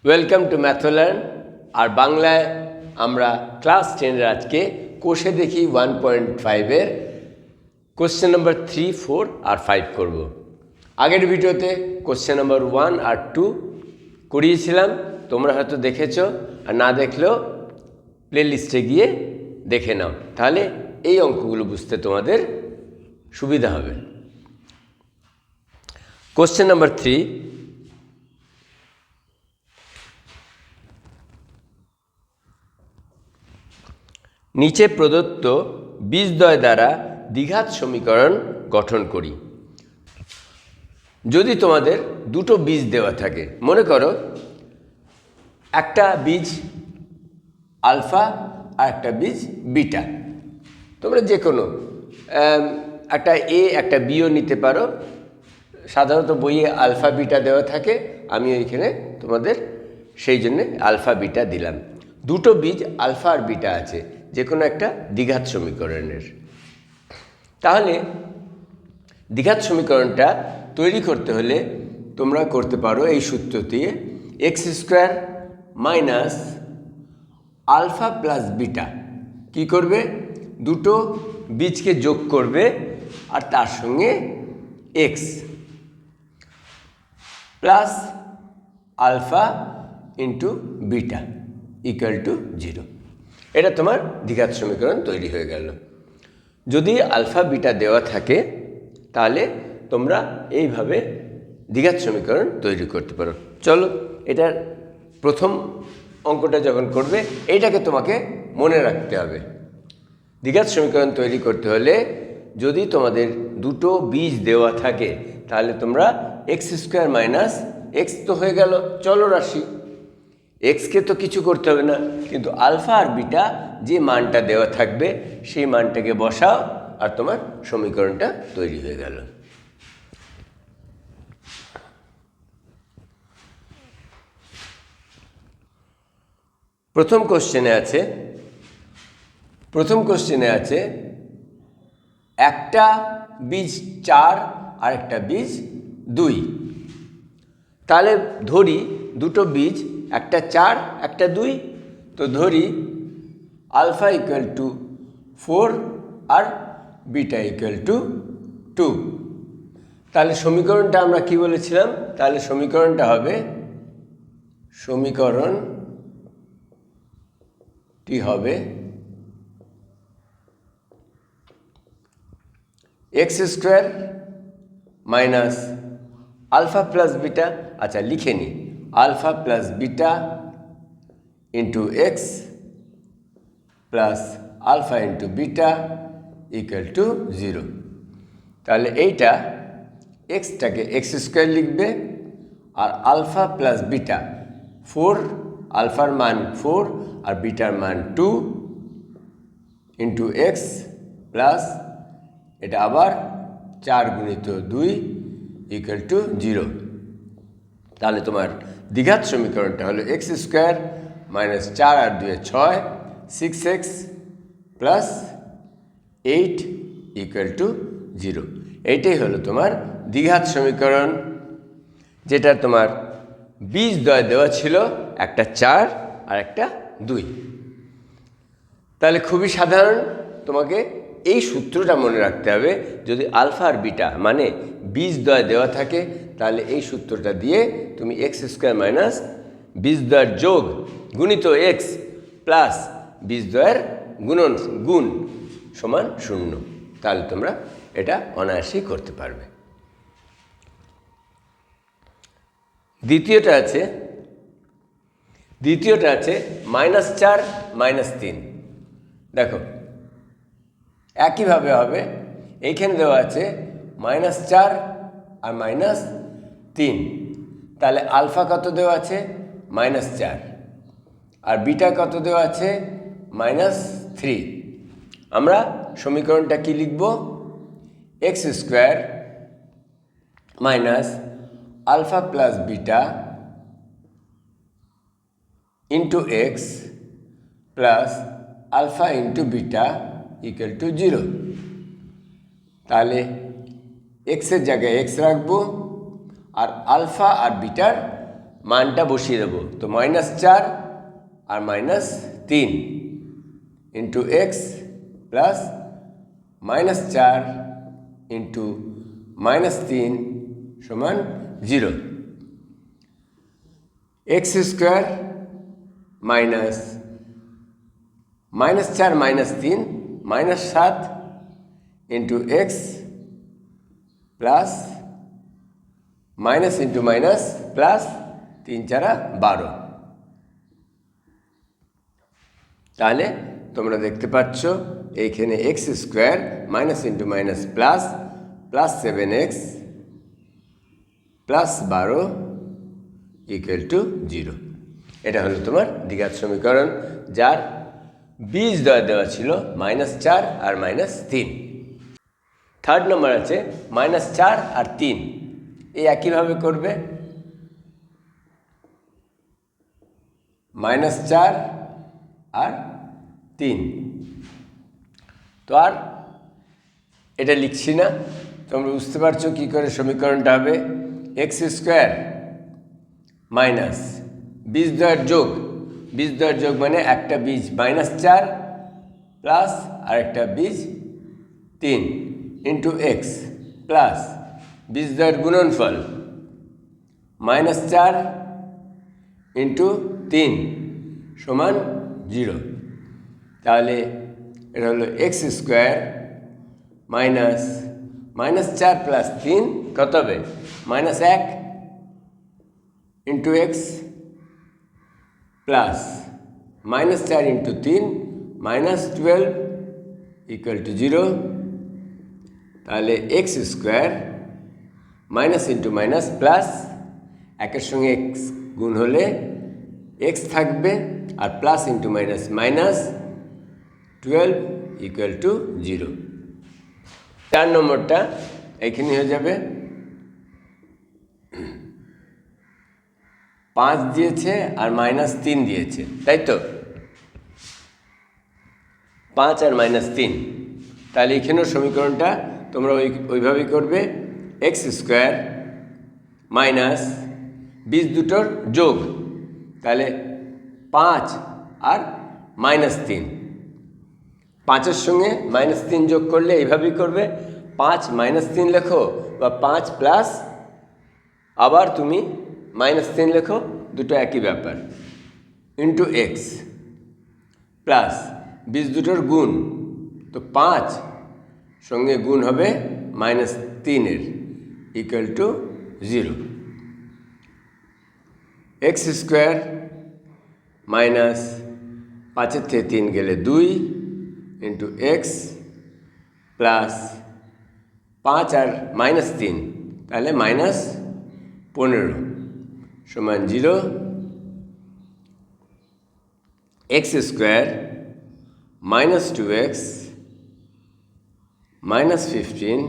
Welcome to ম্যাথলার্ন। আর বাংলায় আমরা class 10-এর আজকে কোষে দেখি 1.5-এর কোশ্চেন নাম্বার 3, 4 আর 5 করব। আগের ভিডিওতে কোশ্চেন নাম্বার 1 আর 2 করিয়েছিলাম, তোমরা হয়তো দেখেছো, আর না দেখলেও প্লে লিস্টে গিয়ে দেখে নাও, তাহলে এই অঙ্কগুলো বুঝতে তোমাদের সুবিধা হবে। কোশ্চেন নাম্বার 3, নিচে প্রদত্ত বীজদ্বয় দ্বারা দ্বিঘাত সমীকরণ গঠন করি। যদি তোমাদের দুটো বীজ দেওয়া থাকে, মনে করো একটা বীজ আলফা আর একটা বীজ বিটা, তোমরা যে কোনো একটা এ একটা বিও নিতে পারো। সাধারণত বইয়ে আলফা বিটা দেওয়া থাকে, আমি ওইখানে তোমাদের সেই জন্যে আলফা বিটা দিলাম। দুটো বীজ আলফা আর বিটা আছে, যে কোনো একটা দ্বিঘাত সমীকরণের। তাহলে দ্বিঘাত সমীকরণটা তৈরি করতে হলে তোমরা করতে পারো এই সূত্র দিয়ে, x square minus alpha plus beta. কী করবে? দুটো বীজকে যোগ করবে আর তার সঙ্গে x plus alpha into beta equal to 0। এটা তোমার দ্বিঘাত সমীকরণ তৈরি হয়ে গেল। যদি আলফা বিটা দেওয়া থাকে তাহলে তোমরা এইভাবে দ্বিঘাত সমীকরণ তৈরি করতে পারো। চলো, এটার প্রথম অঙ্কটা যখন করবে এইটাকে তোমাকে মনে রাখতে হবে। দ্বিঘাত সমীকরণ তৈরি করতে হলে যদি তোমাদের দুটো বীজ দেওয়া থাকে তাহলে তোমরা এক্স স্কোয়ার মাইনাস এক্স তো হয়ে গেল চলরাশি, এক্সকে তো কিছু করতে হবে না, কিন্তু আলফা আর বিটা যে মানটা দেওয়া থাকবে সেই মানটাকে বসাও আর তোমার সমীকরণটা তৈরি হয়ে গেল। প্রথম কোশ্চেনে আছে একটা বীজ 4 আর একটা বীজ 2। তাহলে ধরি দুটো বীজ, একটা 4 একটা 2, তো ধরি আলফা ইকুয়াল টু 4 আর বিটা ইকুয়াল টু 2। তাহলে সমীকরণটা আমরা কি বলেছিলাম? তাহলে সমীকরণটা হবে x square minus alpha plus beta. আচ্ছা, লিখে নিই, alpha plus beta into x plus alpha into beta equal to 0। তাহলে এইটা এক্সটাকে এক্স স্কোয়ার লিখবে আর আলফা প্লাস বিটা 4, আলফার মান 4 আর বিটার মান 2 ইন্টু এক্স প্লাস এটা আবার 4 গুণিত 2 ইকুয়াল টু 0। তাহলে তোমার দ্বিঘাত সমীকরণটা হলো এক্স স্কোয়ার মাইনাস 4 আর 2 6, 6x প্লাস 8 ইকুয়াল টু 0। এইটাই হলো তোমার দ্বিঘাত সমীকরণ, যেটা তোমার বীজদ্বয় দেওয়া ছিল, একটা 4 আর একটা 2। তাহলে খুবই সাধারণ, তোমাকে এই সূত্রটা মনে রাখতে হবে। যদি আলফা আর বিটা মানে বীজদ্বয় দেওয়া থাকে তাহলে এই সূত্রটা দিয়ে তুমি এক্স স্কোয়ার মাইনাস বীজদ্বয়ের যোগ গুণিত এক্স প্লাস বীজদ্বয়ের গুণ সমান 0। তাহলে তোমরা এটা অনায়াসেই করতে পারবে। দ্বিতীয়টা আছে -4 -3। দেখো একইভাবে হবে, এইখানে দেওয়া আছে -4 আর -3। তাহলে আলফা কত দেওয়া আছে? -4 আর বিটা কত দেওয়া আছে? -3। আমরা সমীকরণটা কি লিখব? X square minus alpha plus beta into x plus alpha into beta equal to 0। তাহলে এক্সের জায়গায় এক্স রাখবো আর আলফা আর বিটার মানটা বসিয়ে দেবো। তো -4 আর -3 ইন্টু এক্স প্লাস -4 ইন্টু -3 সমান 0। X square minus -4 -3 -7 into x plus minus into minus plus 3 4 12। তাহলে তোমরা দেখতে পাচ্ছ এইখানে x square minus into minus plus plus 7x plus 12 equal to 0। এটা হলো তোমার দ্বিঘাত সমীকরণ, যার বীজদ্বয় দেওয়া ছিল -4 আর -3। থার্ড নম্বর আছে -4 আর 3, এই একইভাবে করবে। -4 আর 3, তো আর এটা লিখছি না, তোমরা বুঝতে পারছো কী করে সমীকরণটা হবে। এক্স স্কোয়ার মাইনাস বীজদ্বয়ের যোগ মানে একটা বীজ -4 প্লাস আর একটা বীজ 3 ইন্টু এক্স প্লাস বীজদ্বয়ের গুণনফল -4 ইন্টু 3 সমান 0। তাহলে এটা হলো এক্স স্কোয়ার -4 প্লাস 3 কত হবে -1 into x plus -4 into 3 -12 equal to 0। তাহলে x square minus into minus plus, একের সঙ্গে এক্স গুণ হলে এক্স থাকবে আর plus into minus minus 12 equal to 0। 4 নম্বরটা এইখানে হয়ে যাবে। 5 দিয়েছে আর -3 দিয়েছে, তাই তো? 5 আর -3, তাহলে এখানেও সমীকরণটা তোমরা ওইভাবেই করবে। এক্স স্কোয়ার মাইনাস বীজ দুটোর যোগ, তাহলে 5 আর -3, 5-এর সঙ্গে -3 যোগ করলে এইভাবেই করবে। 5 -3 লেখো বা 5 প্লাস আবার তুমি -3 লেখো, দুটো একই ব্যাপার, ইন্টু এক্স প্লাস বীজ দুটোর গুণ, তো 5 সঙ্গে গুণ হবে -3 equal to 0। X square minus 5-এর থেকে 3 গেলে 2 ইন্টু এক্স প্লাস 5 আর -3, তাহলে -15 সমান 0। X square -2x -15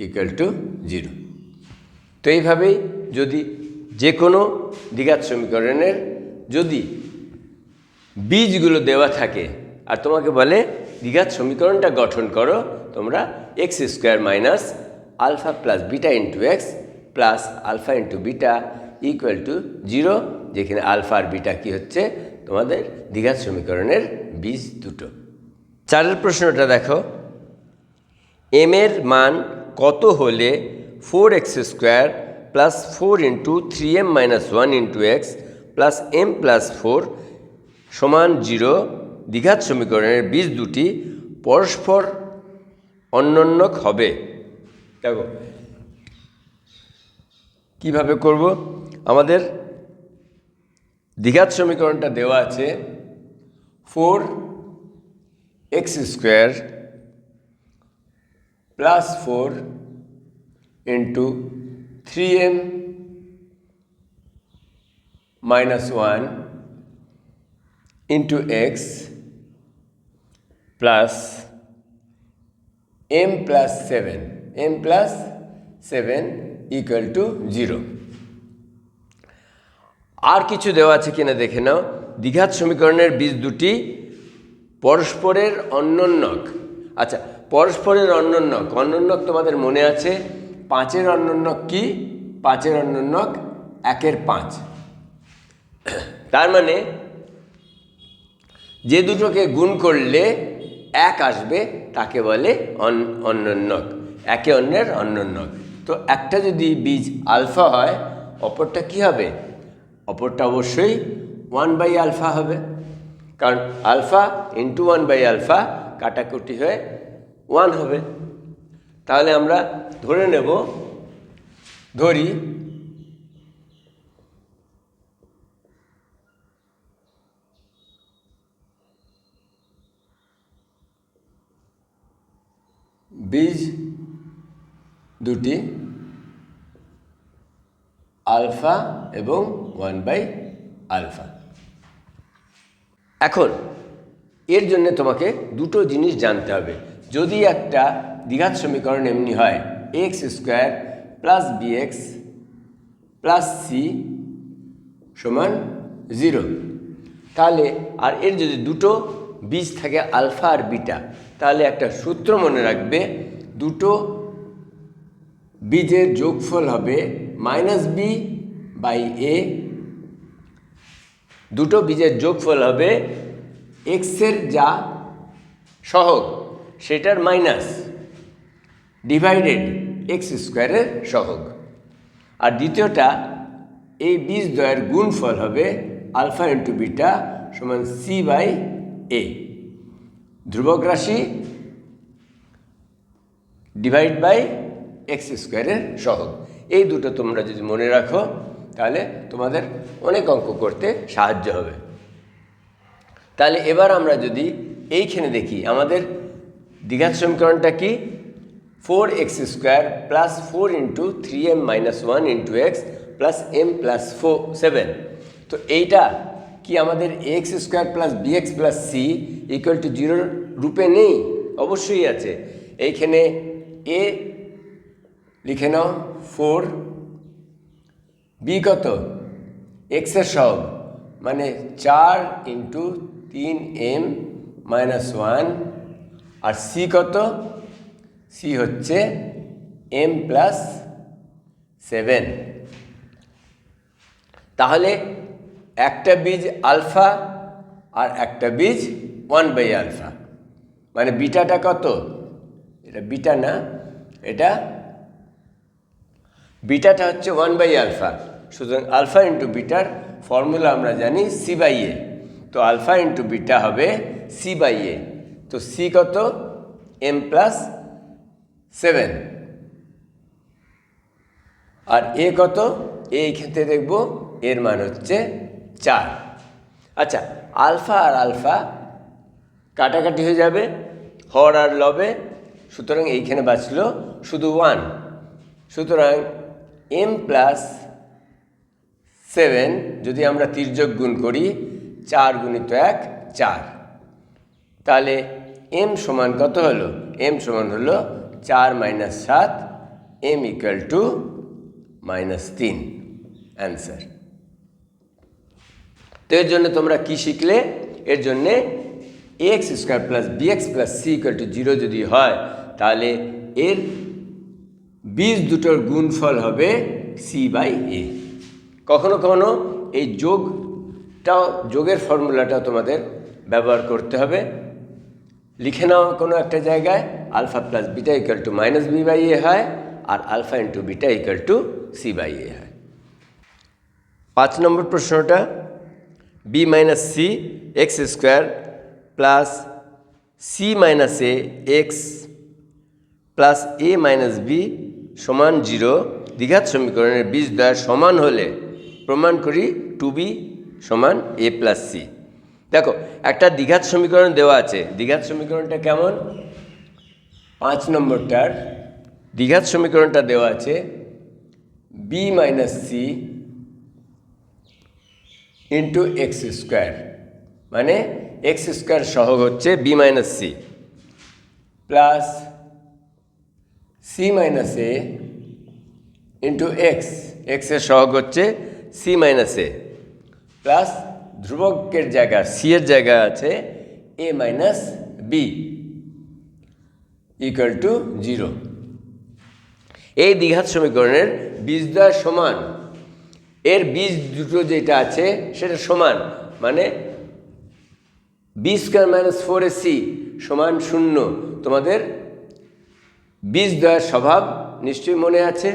equal to 0। তো এইভাবেই যদি যে কোনো দ্বিঘাত সমীকরণের যদি বীজগুলো দেওয়া থাকে আর তোমাকে বলে দ্বিঘাত সমীকরণটা গঠন করো, তোমরা x square minus alpha plus beta into x plus alpha into beta equal to 0, যেখানে আলফা আর বিটা কী হচ্ছে তোমাদের দ্বিঘাত সমীকরণের বীজ দুটো। 4 প্রশ্নটা দেখো, এম এর মান কত হলে 4x square plus 4 into 3m minus 1 into x plus m plus 4 সমান 0 দ্বিঘাত সমীকরণের বীজ দুটি পরস্পর অন্যোন্যক হবে। দেখো কীভাবে করব, আমাদের দ্বিঘাত সমীকরণটা দেওয়া আছে 4x square plus 4 into 3m minus 1 into x plus m plus 7 equal to 0। আর কিছু দেওয়া আছে কিনা দেখে নাও। দ্বিঘাত সমীকরণের বীজ দুটি পরস্পরের অন্যোন্যক। আচ্ছা, পরস্পরের অন্যোন্যক তোমাদের মনে আছে 5-এর অন্যোন্যক কি? 5-এর অন্যোন্যক 1-এর 5। তার মানে যে দুটোকে গুণ করলে 1 আসবে তাকে বলে অন্যোন্যক, একে অন্যের অন্যোন্যক। তো একটা যদি বীজ আলফা হয়, অপরটা কি হবে? অপরটা অবশ্যই 1/α হবে, কারণ আলফা ইন্টু 1/α কাটাকুটি হয়ে 1 হবে। তাহলে আমরা ধরি বীজ দুটি আলফা এবং 1/α। এখন এর জন্য তোমাকে দুটো জিনিস জানতে হবে। যদি একটা দ্বিঘাত সমীকরণ এমনি হয় x² + bx + c সমান 0, তাহলে আর এর যদি দুটো বীজ থাকে আলফা আর বিটা, তাহলে একটা সূত্র মনে রাখবে, দুটো বীজের যোগফল হবে -b/a। দুটো বীজের যোগফল হবে এক্সের যা সহগ সেটার মাইনাস ডিভাইডেড x² সহগ। আর দ্বিতীয়টা এই বীজদ্বয়ের গুণফল হবে আলফা ইন্টু বিটা সমান c/a, ধ্রুবক রাশি ডিভাইড বাই x² সহগ। এই দুটো তোমরা যদি মনে রাখো তাহলে তোমাদের অনেক অঙ্ক করতে সাহায্য হবে। তাহলে এবার আমরা যদি এইখানে দেখি আমাদের দ্বিঘাত সমীকরণটা কি, 4x² + 4 × 3m - 1 × x + m + 7। তো এইটা কি আমাদের x² + bx + c = 0 রূপে নেই? অবশ্যই আছে। এইখানে a লিখে নাও 4, b কত? এক্সের সহগ মানে 4 × 3m - 1, আর c কত? c হচ্ছে m + 7। তাহলে একটা বীজ আলফা আর একটা বীজ 1/α, মানে বিটাটা কত? এটা বিটা না, বিটাটা হচ্ছে 1/α। সুতরাং আলফা ইন্টু বিটার ফর্মুলা আমরা জানি c/a। তো আলফা ইন্টু বিটা হবে c/a। তো c কত? m + 7। আর a কত? এই ক্ষেত্রে দেখব এর মান হচ্ছে 4। আচ্ছা, আলফা আর আলফা কাটাকাটি হয়ে যাবে হর আর লবে, সুতরাং এইখানে বাঁচল শুধু 1। সুতরাং m + 7 যদি আমরা তির্যক গুণ করি, 4 × 1 4, তাহলে m সমান কত হলো? m সমান হলো 4 - 7, m = -3 অ্যান্সার। তো এর জন্য তোমরা কি শিখলে? এর জন্যে ax² + bx + c = 0 যদি হয়, তাহলে এর বীজ দুটোর গুণফল হবে c/a। কখনো কখনো এই যোগের ফর্মুলাটা তোমাদের ব্যবহার করতে হবে। লিখে নাও কোনো একটা জায়গায় আলফা + বিটা = -b/a হয়, আর আলফা ইন্টু বিটা = c/a হয়। 5 নম্বর প্রশ্নটা, b - c x² + c - a x + a - b সমান 0 দ্বিঘাত সমীকরণের বীজদ্বয় সমান হলে প্রমাণ করি 2b সমান a + c। দেখো, একটা দ্বিঘাত সমীকরণ দেওয়া আছে। দ্বিঘাত সমীকরণটা কেমন? 5 নম্বরটার দ্বিঘাত সমীকরণটা দেওয়া আছে b - c × x², মানে x² সহগ হচ্ছে b - c plus c - a × x, x এর সহগ হচ্ছে c - a, প্লাস ধ্রুবকের জায়গা c এর জায়গা আছে a - b = 0। এই দ্বিঘাত সমীকরণের বীজদ্বয় সমান। এর বীজ দুটো যেটা আছে সেটা সমান, মানে বি স্কোয়ার মাইনাস 4ac সমান 0। তোমাদের বীজদ্বয়ের স্বভাব নিশ্চয়ই মনে আছে,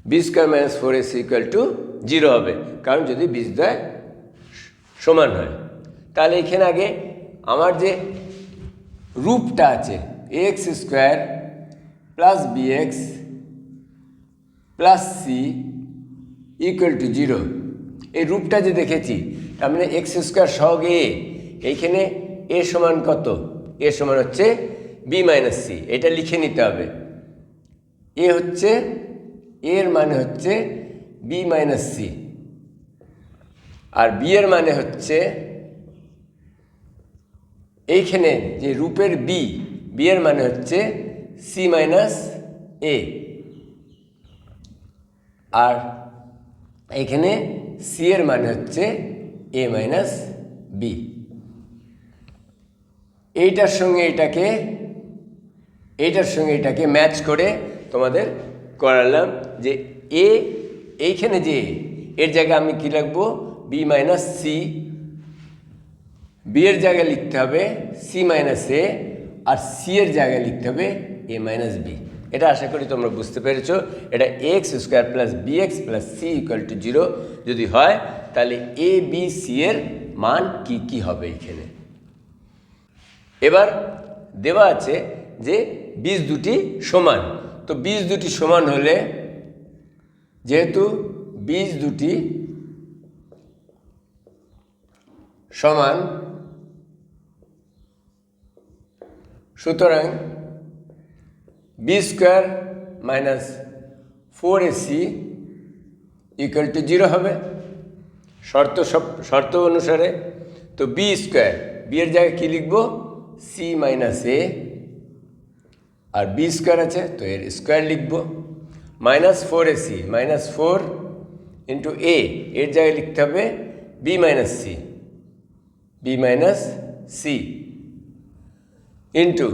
b square minus 4ac equal to 0 হবে, কারণ যদি বীজদ্বয় সমান হয়। তাহলে এখানে আগে আমার যে রূপটা আছে ax square plus bx plus c equal to 0, এই রূপটা যে দেখেছি, তার মানে এক্স স্কোয়ার সহগ এ, এইখানে এ সমান কত, এ সমান হচ্ছে বি মাইনাস সি, এটা লিখে নিতে হবে। এ হচ্ছে, এর মানে হচ্ছে বি মাইনাস সি, আর বি এর মানে হচ্ছে এইখানে যে রূপের বি, বি এর মানে হচ্ছে সি মাইনাস এ, আর এখানে সি এর মানে হচ্ছে এ মাইনাস বি। এইটার সঙ্গে এটাকে ম্যাচ করে তোমাদের করালাম যে এ, এইখানে যে এর জায়গায় আমি কী লিখবো, বি মাইনাস সি, বি এর জায়গায় লিখতে হবে সি মাইনাস এ, আর সি এর জায়গায় লিখতে হবে এ মাইনাস বি। এটা আশা করি তোমরা বুঝতে পেরেছো। এটা x square plus b x plus c equal to 0 যদি হয়, তাহলে এ বি সি এর মান কি কি হবে এখানে। এবার দেওয়া আছে যে বীজ দুটি সমান, তো বীজ দুটি সমান হলে, যেহেতু বীজ দুটি সমান, সুতরাং b square minus 4ac equal to 0 হবে শর্ত অনুসারে। তো বি স্কোয়ার, বি এর জায়গায় কী লিখব, সি মাইনাস এ, আর বি স্কোয়ার আছে তো এর স্কোয়ার লিখব, মাইনাস 4ac, মাইনাস 4 ইন্টু এ, এর জায়গায় লিখতে হবে b minus c, b minus c, into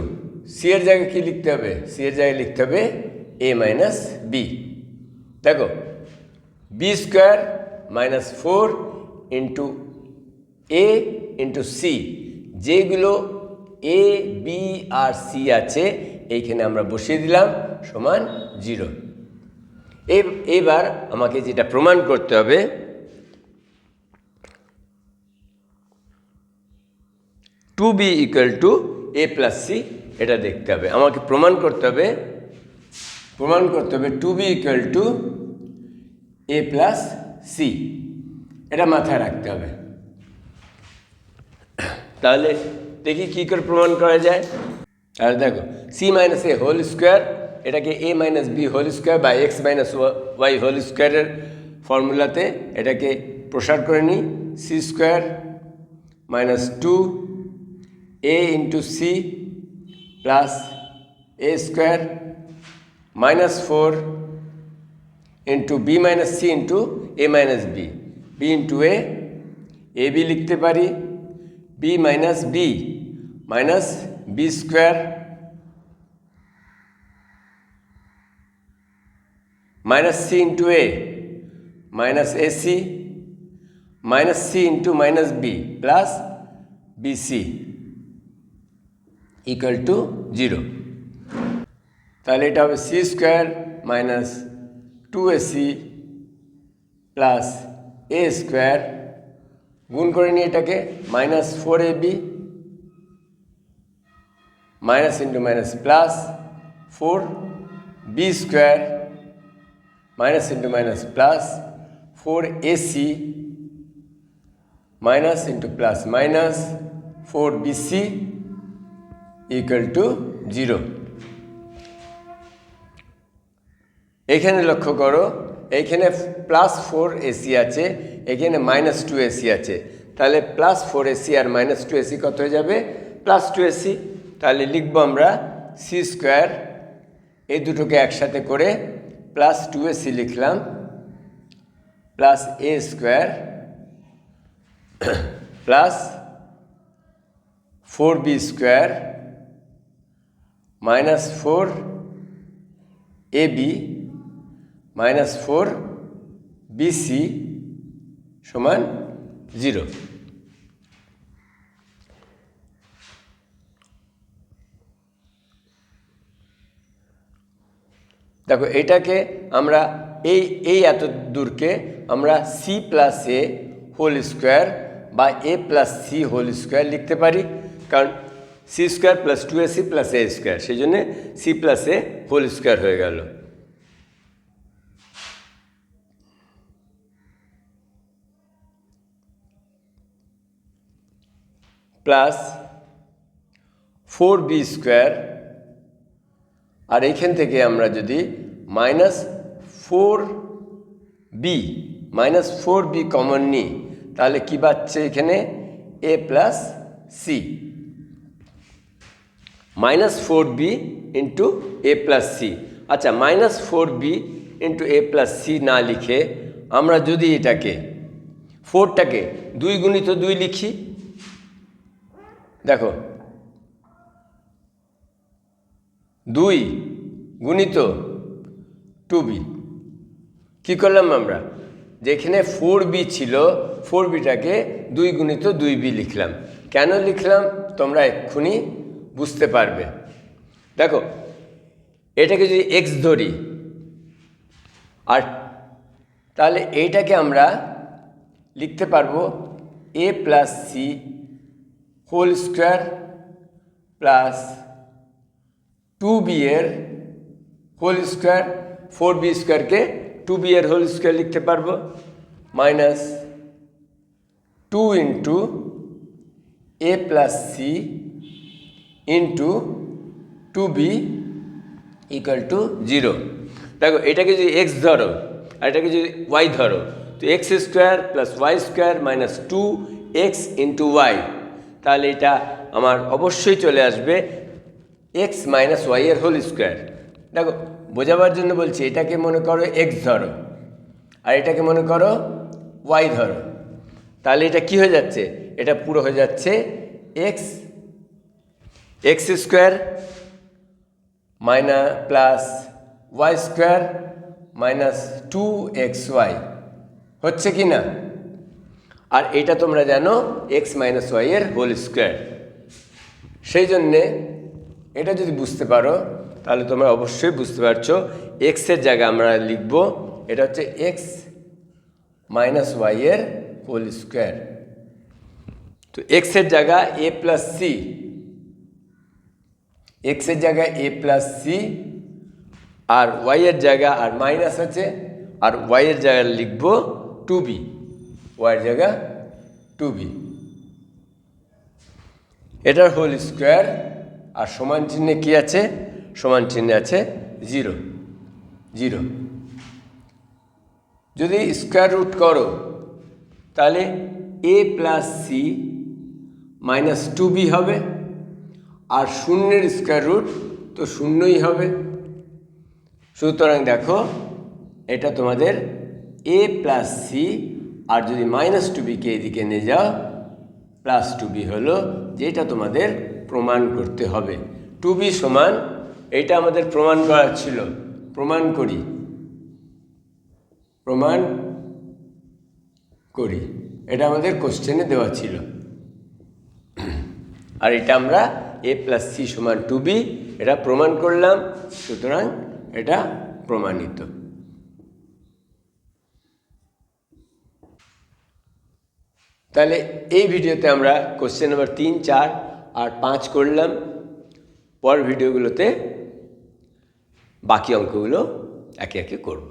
c এর জায়গায় কী লিখতে হবে, সি এর জায়গায় লিখতে হবে এ মাইনাস বি। দেখো, বি স্কোয়ার মাইনাস 4 ইন্টু এ ইন্টু সি, যেগুলো এ বি আর সি আছে এইখানে আমরা বসিয়ে দিলাম সমান 0। এবার আমাকে যেটা প্রমাণ করতে হবে, two b equal to a plus c, এটা দেখতে হবে, আমাকে প্রমাণ করতে হবে two b equal to a plus c, এটা মাথায় রাখতে হবে। তাহলে দেখি কী করে প্রমাণ করা যায়। তাহলে দেখো, c minus a whole square, এটাকে a minus b whole square বা এক্স মাইনাস ওয়াই হোল স্কোয়ারের ফর্মুলাতে এটাকে প্রসার করে নিই। C square minus 2 a into c plus a square minus 4 into b minus c into a minus b, b into a b লিখতে পারি, b minus b square minus c into a minus a c minus c into minus b plus B C equal to 0। তাহলে এটা হবে c square minus 2ac plus a square, গুণ করে নিই এটাকে, minus 4ab minus into minus plus 4b square minus into minus plus 4ac minus into plus minus 4bc equal to 0। এখানে লক্ষ্য করো, এইখানে প্লাস 4ac আছে, এখানে মাইনাস 2ac আছে, তাহলে প্লাস 4ac আর মাইনাস 2ac কত হয়ে যাবে, প্লাস 2ac। তাহলে লিখব আমরা সি স্কোয়ার, এই দুটোকে একসাথে করে প্লাস 2ac লিখলাম, plus a square plus 4b square minus 4ab minus 4bc সমান 0। দেখো এটাকে আমরা এই এত দূরকে আমরা c plus a whole square বা a plus c whole square লিখতে পারি, কারণ c square plus 2ac plus a square, সেই জন্যে c plus a whole square হয়ে গেল। প্লাস 4b স্কোয়ার, আর এইখান থেকে আমরা যদি -4b কমন নিই তাহলে কি পাচ্ছে এখানে a plus c, -4b into a plus c. আচ্ছা, -4b into a plus C না লিখে আমরা যদি এটাকে 4টাকে 2 গুণিত 2 লিখি, দেখো 2 গুণিত 2b, কী করলাম আমরা, যেখানে 4b ছিল 4bটাকে 2 গুণিত 2b লিখলাম। কেন লিখলাম তোমরা এক্ষুনি বুঝতে পারবে। দেখো এটাকে যদি x ধরি, আর তাহলে এইটাকে আমরা লিখতে পারবো a plus c whole square plus 2b এর হোল স্কোয়ার, 4b স্কোয়ারকে 2b এর হোল স্কোয়ার লিখতে পারবো, -2 into a plus c into 2b equal to 0। দেখো এটাকে যদি x ধরো আর এটাকে যদি y ধরো, তো x square plus y square minus 2x into y, তাহলে এটা আমার অবশ্যই চলে আসবে x মাইনাস y এর হোল স্কোয়ার। দেখো বোঝাবার জন্য বলছি, এটাকে মনে করো x ধরো আর এটাকে মনে করো y ধরো, তাহলে এটা কি হয়ে যাচ্ছে, এটা পুরো হয়ে যাচ্ছে x square plus y square minus 2xy হচ্ছে কি না? আর এটা তোমরা জানো x মাইনাস y এর হোল স্কোয়ার। সেই জন্যে এটা যদি বুঝতে পারো তাহলে তোমরা অবশ্যই বুঝতে পারছো এক্সের জায়গায় আমরা লিখব এটা হচ্ছে x মাইনাস y এর হোল স্কোয়ার। তো এক্সের জায়গা a প্লাস সি, এক্সের জায়গায় a প্লাস সি, আর y এর জায়গা আর মাইনাস আছে, আর y এর জায়গায় লিখব 2b, y এর জায়গা 2b, এটার হোল স্কোয়ার। আর সমান চিহ্নে কি আছে, সমান চিহ্নে আছে 0। যদি স্কোয়ার রুট করো তাহলে a plus C minus 2b হবে, আর শূন্যের স্কোয়ার রুট তো শূন্যই হবে। সুতরাং দেখো এটা তোমাদের a প্লাস সি, আর যদি মাইনাস 2bকে এদিকে নিয়ে যাও প্লাস 2b হলো, যেটা তোমাদের প্রমাণ করতে হবে। 2b সমান, এটা আমাদের প্রমাণ করার ছিল, প্রমাণ করি, এটা আমাদের কোশ্চেনে দেওয়া ছিল। আর এটা আমরা a প্লাস সি সমান 2b এটা প্রমাণ করলাম, সুতরাং এটা প্রমাণিত। তাহলে এই ভিডিওতে আমরা কোশ্চেন নাম্বার 3, 4 আর 5 করলাম। পরের ভিডিওগুলোতে বাকি অঙ্কগুলো একে একে করব।